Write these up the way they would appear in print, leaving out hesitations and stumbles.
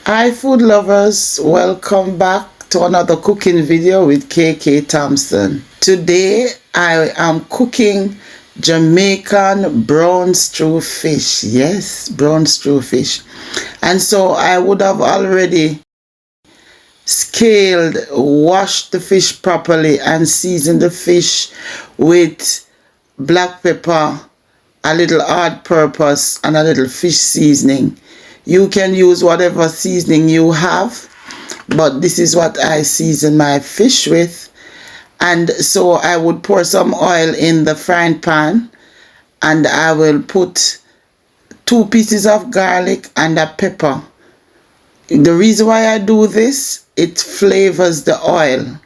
Hi food lovers, welcome back to another cooking video with KK Thompson. Today I am cooking Jamaican brown stew fish. Yes, brown stew fish. And so I would have already scaled, washed the fish properly and seasoned the fish with black pepper, a little all-purpose and a little fish seasoning. You can use whatever seasoning you have, but this is what I season my fish with. And so I would pour some oil in the frying pan, and I will put 2 pieces of garlic and a pepper. The reason why I do this, it flavors the oil.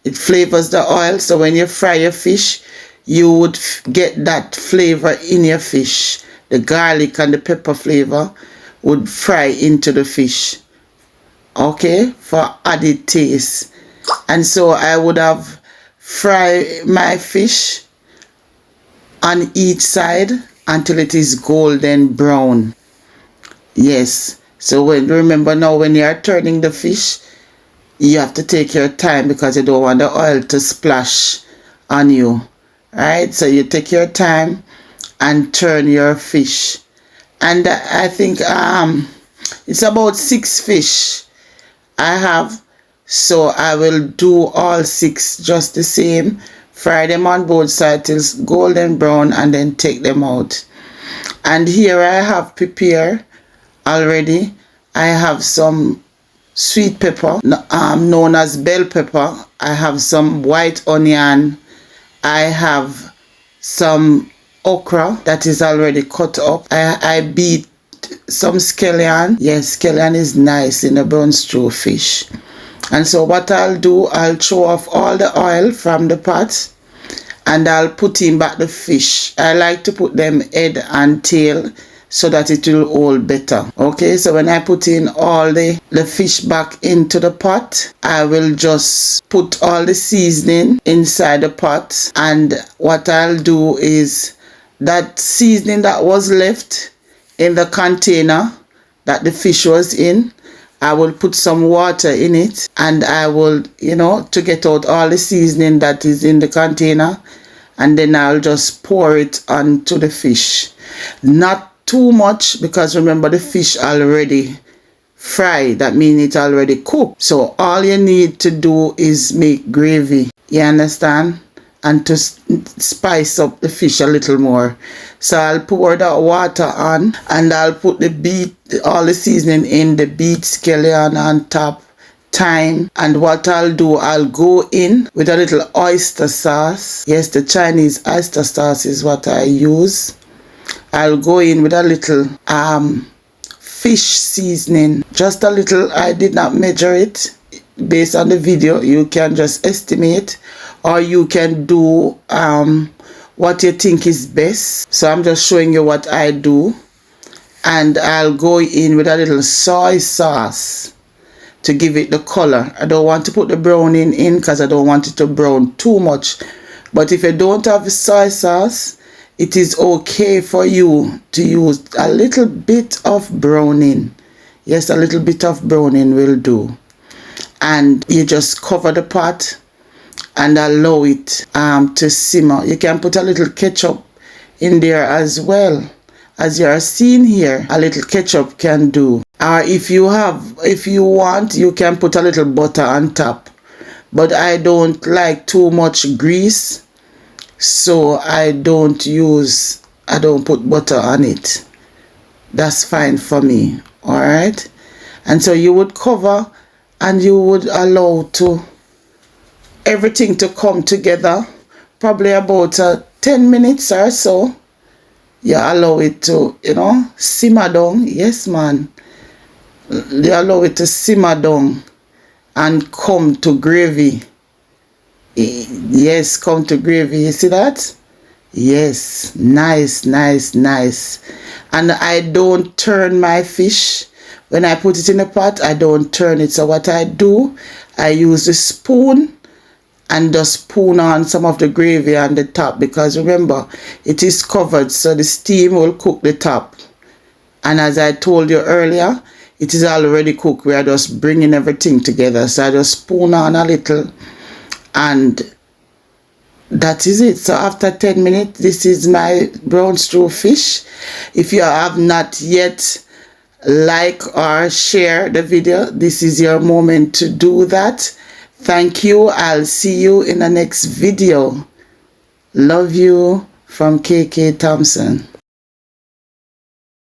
It flavors the oil, so when you fry your fish, you would get that flavor in your fish. The garlic and the pepper flavor would fry into the fish, okay, for added taste. And so I would have fried my fish on each side until it is golden brown. Yes, so remember now, when you are turning the fish, you have to take your time because you don't want the oil to splash on you. Right, so you take your time and turn your fish. And I think it's about 6 fish I have, so I will do all 6 just the same, fry them on both sides till golden brown, and then take them out. And here I have prepared already. I have some sweet pepper, known as bell pepper. I have some white onion. I have some okra that is already cut up. I beat some scallion. Yes, scallion is nice in a brown stew fish. And so what I'll do, I'll throw off all the oil from the pot and I'll put in back the fish. I like to put them head and tail so that it will hold better. Okay, so when I put in all the fish back into the pot, I will just put all the seasoning inside the pot. And what I'll do is that seasoning that was left in the container that the fish was in, I will put some water in it, and I will, to get out all the seasoning that is in the container, and then I'll just pour it onto the fish. Not too much, because remember the fish already fried, that means it's already cooked. So all you need to do is make gravy, you understand, and to spice up the fish a little more. So I'll pour that water on, and I'll put all the seasoning in, the beet, scallion on top, thyme. And what I'll do, I'll go in with a little oyster sauce. Yes, the Chinese oyster sauce is what I use. I'll go in with a little fish seasoning, just a little. I did not measure it. Based on the video, you can just estimate, or you can do what you think is best. So I'm just showing you what I do. And I'll go in with a little soy sauce to give it the color. I don't want to put the browning in because I don't want it to brown too much. But if you don't have soy sauce, it is okay for you to use a little bit of browning. Yes, a little bit of browning will do. And you just cover the pot and allow it to simmer. You can put a little ketchup in there as well. As you are seeing here, a little ketchup can do. Or if you want, you can put a little butter on top. But I don't like too much grease, so I don't put butter on it. That's fine for me. Alright? And so you would cover and you would allow everything to come together, probably about 10 minutes or so. You allow it to, simmer down. Yes, man. You allow it to simmer down and come to gravy. Yes, come to gravy. You see that? Yes, nice, nice, nice. And I don't turn my fish. When I put it in the pot, I don't turn it. So what I do, I use the spoon and just spoon on some of the gravy on the top, because remember, it is covered, so the steam will cook the top. And as I told you earlier, it is already cooked. We are just bringing everything together. So I just spoon on a little, and that is it. So after 10 minutes, this is my brown stew fish. If you have not yet like or share the video, this is your moment to do that. Thank you. I'll see you in the next video. Love you from KK Thompson.